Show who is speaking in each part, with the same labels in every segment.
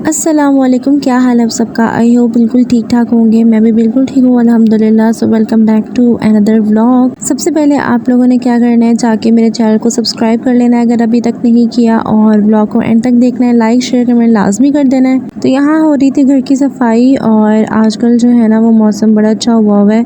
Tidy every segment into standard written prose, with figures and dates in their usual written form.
Speaker 1: अस्सलामुअलैकुम, क्या हाल है आप सबका। आई होप बिल्कुल ठीक ठाक होंगे। मैं भी बिल्कुल ठीक हूँ अल्हम्दुलिल्लाह। So welcome back to another vlog. सबसे पहले आप लोगों ने क्या करना है, जाके मेरे चैनल को सब्सक्राइब कर लेना है अगर अभी तक नहीं किया, और व्लॉग को एंड तक देखना है, लाइक शेयर कमेंट लाजमी कर देना है। तो यहाँ हो रही थी घर की सफाई, और आजकल जो है ना वो मौसम बड़ा अच्छा हुआ है।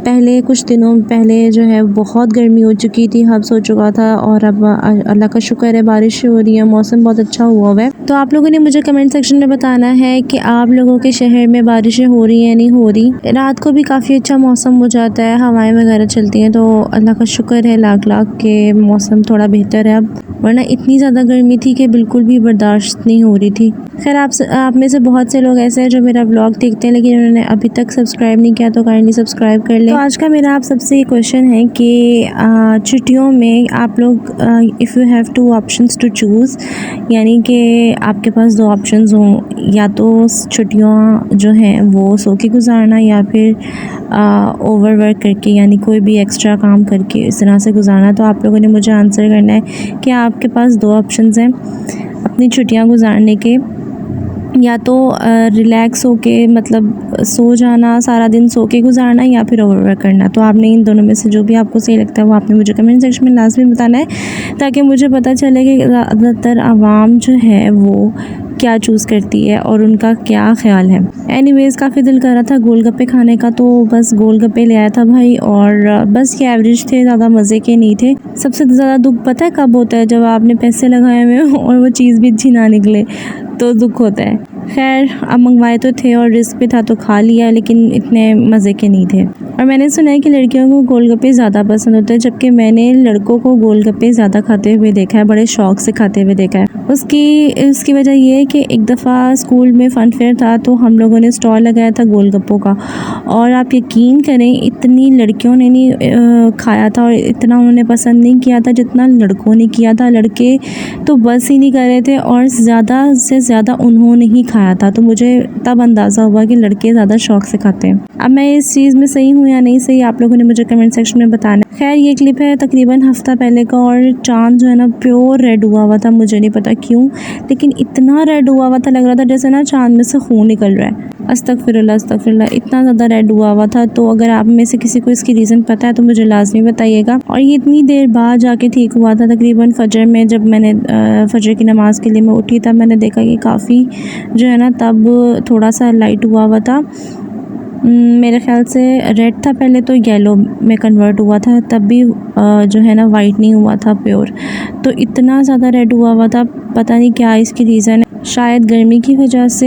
Speaker 1: पहले कुछ दिनों पहले जो है बहुत गर्मी हो चुकी थी, हब्स हो चुका था, और अब अल्लाह का शुक्र है बारिश हो रही है, मौसम बहुत अच्छा हुआ है। तो आप लोगों ने मुझे कमेंट सेक्शन में बताना है कि आप लोगों के शहर में बारिशें हो रही हैं नहीं हो रही। रात को भी काफ़ी अच्छा मौसम हो जाता है, हवाएं वगैरह चलती हैं, तो अल्लाह का शुक्र है लाख लाख के मौसम थोड़ा बेहतर है अब, वरना इतनी ज़्यादा गर्मी थी कि बिल्कुल भी बर्दाश्त नहीं हो रही थी। खैर आप में से बहुत से लोग ऐसे हैं जो मेरा व्लॉग देखते हैं लेकिन उन्होंने अभी तक सब्सक्राइब नहीं किया, तो काइंडली सब्सक्राइब कर लें। तो आज का मेरा आप सबसे ये क्वेश्चन है कि छुट्टियों में आप लोग if you have two options to choose, यानी कि आपके पास दो ऑप्शंस हों, या तो छुट्टियाँ जो हैं वो सो के गुजारना, या फिर ओवर वर्क करके, यानी कोई भी एक्स्ट्रा काम करके इस तरह से गुजारना। तो आप लोगों ने मुझे आंसर करना है कि आपके पास दो ऑप्शंस हैं अपनी छुट्टियाँ गुजारने के, या तो रिलैक्स होके मतलब सो जाना, सारा दिन सो के गुजारना, या फिर ओवरवर्क करना। तो आपने इन दोनों में से जो भी आपको सही लगता है वो आपने मुझे कमेंट सेक्शन में लाजमी बताना है, ताकि मुझे पता चले कि ज़्यादातर आवाम जो है वो क्या चूज़ करती है और उनका क्या ख्याल है। एनीवेज़ काफ़ी दिल कर रहा था गोलगप्पे खाने का, तो बस गोलगप्पे ले आया था भाई, और बस ये एवरेज थे, ज़्यादा मज़े के नहीं थे। सबसे ज़्यादा दुख पता है कब होता है, जब आपने पैसे लगाए हुए हों और वो चीज़ भी अच्छी ना निकले, तो दुख होता है। खैर अब मंगवाए तो थे और रिस्क पे था तो खा लिया, लेकिन इतने मज़े के नहीं थे। और मैंने सुना है कि लड़कियों को गोलगप्पे ज़्यादा पसंद होते हैं, जबकि मैंने लड़कों को गोलगप्पे ज़्यादा खाते हुए देखा है, बड़े शौक़ से खाते हुए देखा है। उसकी वजह ये है कि एक दफ़ा स्कूल में फ़न फेयर था, तो हम लोगों ने स्टॉल लगाया था गोलगप्पों का, और आप यकीन करें इतनी लड़कियों ने नहीं खाया था और इतना उन्होंने पसंद नहीं किया था जितना लड़कों ने किया था। लड़के तो बस ही नहीं कर रहे थे, और ज़्यादा से ज़्यादा उन्होंने ही खाया था। तो मुझे तब अंदाज़ा हुआ कि लड़के ज़्यादा शौक़ से खाते हैं। अब मैं इस चीज़ में सही हूँ या नहीं सही, आप लोगों ने मुझे कमेंट सेक्शन में बताना है। खैर ये क्लिप है तकरीबन हफ़्ता पहले का, और चाँद जो है ना प्योर रेड हुआ था, मुझे नहीं पता क्यों, लेकिन इतना रेड हुआ था, लग रहा था जैसे ना चाँद में से खून निकल रहा है। अस्तगफिरुल्लाह, इतना ज़्यादा रेड हुआ था। तो अगर आप में से किसी को इसकी रीज़न पता है तो मुझे लाजमी बताइएगा। और ये इतनी देर बाद जाके ठीक हुआ था, तकरीबन फ़जर में, जब मैंने फ़जर की नमाज़ के लिए मैं उठी, तब मैंने देखा कि काफ़ी जो है ना तब थोड़ा सा लाइट हुआ था। मेरे ख़्याल से रेड था पहले, तो येलो में कन्वर्ट हुआ था, तब भी जो है ना वाइट नहीं हुआ था प्योर। तो इतना ज़्यादा रेड हुआ था, पता नहीं क्या इसकी रीज़न है, शायद गर्मी की वजह से।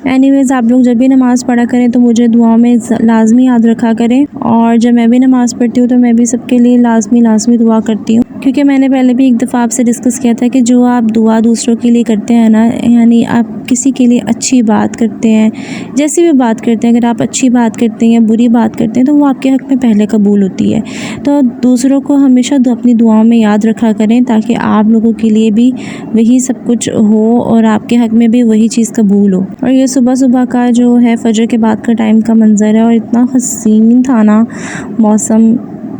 Speaker 1: एनीवेज़ आप लोग जब भी नमाज़ पढ़ा करें तो मुझे दुआओं में लाजमी याद रखा करें, और जब मैं भी नमाज़ पढ़ती हूँ तो मैं भी सबके लिए लाजमी दुआ करती हूँ, क्योंकि मैंने पहले भी एक दफ़ा आपसे डिस्कस किया था कि जो आप दुआ दूसरों के लिए करते हैं ना, यानी आप किसी के लिए अच्छी बात करते हैं, जैसी भी बात करते हैं, अगर आप अच्छी बात करते हैं या बुरी बात करते हैं तो वो आपके हक़ में पहले कबूल होती है। तो दूसरों को हमेशा अपनी दुआओं में याद रखा करें, ताकि आप लोगों के लिए भी वही सब कुछ हो और आपके हक़ में भी वही चीज़ कबूल हो। और ये सुबह का जो है फ़जर के बाद का टाइम का मंज़र है, और इतना हसीन था ना मौसम,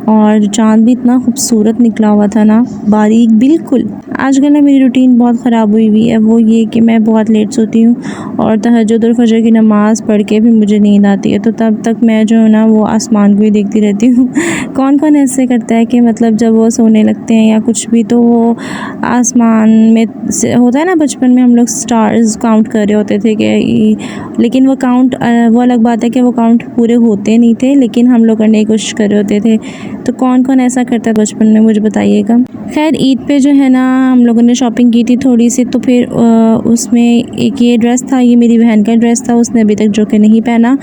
Speaker 1: और चाँद भी इतना खूबसूरत निकला हुआ था ना, बारीक बिल्कुल। आजकल ना मेरी रूटीन बहुत ख़राब हुई है, वो ये कि मैं बहुत लेट सोती हूँ, और तहज्जुद और फ़जर की नमाज़ पढ़ के भी मुझे नींद आती है, तो तब तक मैं जो है ना वो आसमान को ही देखती रहती हूँ। कौन ऐसे करता है कि मतलब जब वो सोने लगते हैं या कुछ भी, तो वो आसमान में से होता है ना, बचपन में हम लोग स्टार्स काउंट कर रहे होते थे कि, लेकिन वो काउंट वो अलग बात है कि वो काउंट पूरे होते नहीं थे, लेकिन हम लोग करने की कोशिश कर रहे होते थे। तो कौन ऐसा करता है बचपन में, मुझे बताइएगा। खैर ईद पे जो है ना हम लोगों ने शॉपिंग की थी थोड़ी सी, तो फिर उसमें एक ये ड्रेस था, ये मेरी बहन का ड्रेस था, उसने अभी तक जो कि नहीं पहना,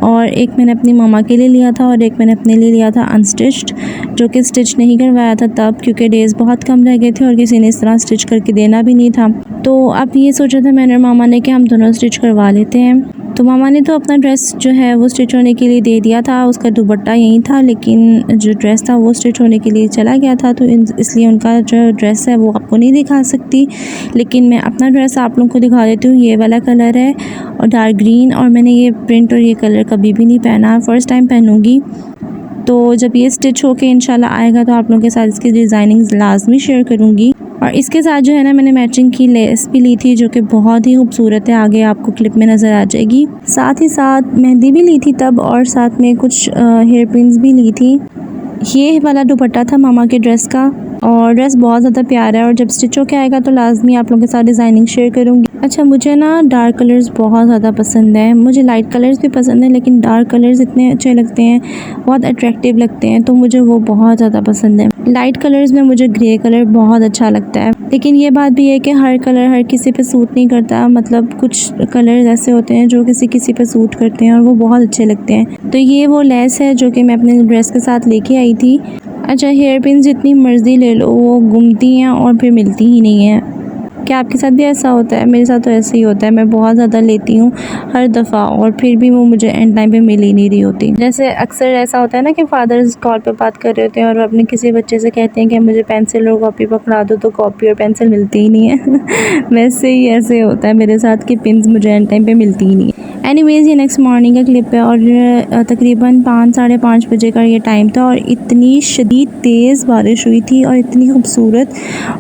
Speaker 1: और एक मैंने अपनी मामा के लिए लिया था, और एक मैंने अपने लिए लिया था अनस्टिच्ड, जो कि स्टिच नहीं करवाया था तब, क्योंकि डेज़ बहुत कम रह गए थे और किसी ने इस तरह स्टिच करके देना भी नहीं था। तो अब ये सोचा था मैंने और मामा ने कि हम दोनों स्टिच करवा लेते हैं। तो मामा ने तो अपना ड्रेस जो है वो स्टिच होने के लिए दे दिया था, उसका दुपट्टा यहीं था, लेकिन जो ड्रेस था वो स्टिच होने के लिए चला गया था, तो इसलिए उनका जो ड्रेस है वो आपको नहीं दिखा सकती, लेकिन मैं अपना ड्रेस आप लोगों को दिखा देती हूँ। ये वाला कलर है और डार्क ग्रीन, और मैंने ये प्रिंट और ये कलर कभी भी नहीं पहना, फ़र्स्ट टाइम पहनूँगी। तो जब ये स्टिच होके इंशाल्लाह आएगा तो आप लोगों के साथ इसकी डिज़ाइनिंग लाजमी शेयर करूँगी। और इसके साथ जो है ना मैंने मैचिंग की लेस भी ली थी जो कि बहुत ही खूबसूरत है, आगे आपको क्लिप में नज़र आ जाएगी। साथ ही साथ मेहंदी भी ली थी तब, और साथ में कुछ हेयर पिन्स भी ली थी। ये वाला दुपट्टा था मामा के ड्रेस का, और ड्रेस बहुत ज़्यादा प्यारा है, और जब स्टिच होके आएगा तो लाजमी आप लोगों के साथ डिज़ाइनिंग शेयर करूँगी। अच्छा, मुझे ना डार्क कलर्स बहुत ज़्यादा पसंद है, मुझे लाइट कलर्स भी पसंद है, लेकिन डार्क कलर्स इतने अच्छे लगते हैं, बहुत अट्रैक्टिव लगते हैं, तो मुझे वो बहुत ज़्यादा पसंद है। लाइट कलर्स में मुझे ग्रे कलर बहुत अच्छा लगता है, लेकिन ये बात भी है कि हर कलर हर किसी पे सूट नहीं करता। मतलब कुछ कलर्स ऐसे होते हैं जो किसी किसी पे सूट करते हैं और वो बहुत अच्छे लगते हैं। तो ये वो लेस है जो कि मैं अपने ड्रेस के साथ लेके आई थी। अच्छा, हेयर पिन जितनी मर्ज़ी ले लो वो घूमती हैं और फिर मिलती ही नहीं है। क्या आपके साथ भी ऐसा होता है? मेरे साथ तो ऐसे ही होता है, मैं बहुत ज़्यादा लेती हूँ हर दफ़ा, और फिर भी वो मुझे एंड टाइम पे मिल ही नहीं रही होती। जैसे अक्सर ऐसा होता है ना कि फादर्स कॉल पे बात कर रहे होते हैं और अपने किसी बच्चे से कहते हैं कि मुझे पेंसिल और कॉपी पकड़ा दो, तो कॉपी और पेंसिल मिलती ही नहीं है। वैसे ही ऐसे होता है मेरे साथ कि पिन्स मुझे एंड टाइम पे मिलती ही नहीं है। एनीवेज़, ये नेक्स्ट मॉर्निंग का क्लिप है, और तकरीबन 5 साढ़े 5 बजे का ये टाइम था, और इतनी शदीद तेज़ बारिश हुई थी और इतनी खूबसूरत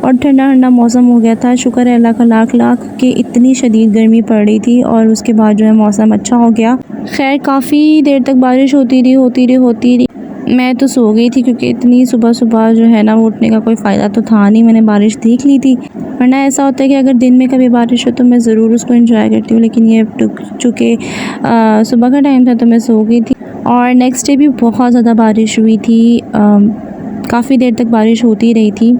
Speaker 1: और ठंडा ठंडा मौसम हो गया था। शुक्र है अल्लाह का लाख लाख कि इतनी शदीद गर्मी पड़ रही थी और उसके बाद जो है मौसम अच्छा हो गया। खैर, काफ़ी देर तक बारिश होती रही। मैं तो सो गई थी क्योंकि इतनी सुबह सुबह जो है ना वो उठने का कोई फ़ायदा तो था नहीं, मैंने बारिश देख ली थी। वरना ऐसा होता है कि अगर दिन में कभी बारिश हो तो मैं ज़रूर उसको एंजॉय करती हूँ, लेकिन ये चूँकि सुबह का टाइम था तो मैं सो गई थी। और नेक्स्ट डे भी बहुत ज़्यादा बारिश हुई थी, काफ़ी देर तक बारिश होती रही थी।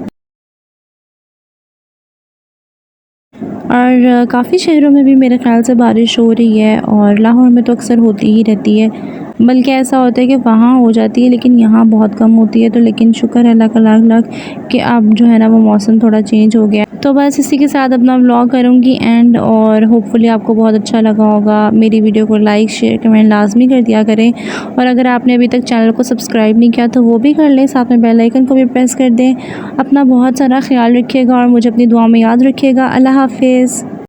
Speaker 1: और काफ़ी शहरों में भी मेरे ख़्याल से बारिश हो रही है, और लाहौर में तो अक्सर होती ही रहती है, बल्कि ऐसा होता है कि वहाँ हो जाती है लेकिन यहाँ बहुत कम होती है। तो लेकिन शुक्र है अल्लाह का लाख लाख कि अब जो है ना वो मौसम थोड़ा चेंज हो गया। तो बस इसी के साथ अपना व्लॉग करूँगी एंड, और होपफुली आपको बहुत अच्छा लगा होगा। मेरी वीडियो को लाइक शेयर कमेंट लाजमी कर दिया करें, और अगर आपने अभी तक चैनल को सब्सक्राइब नहीं किया तो वो भी कर लें, साथ में बेल आइकन को भी प्रेस कर दें। अपना बहुत सारा ख्याल रखिएगा और मुझे अपनी दुआ में याद रखिएगा। अल्लाह हाफिज़।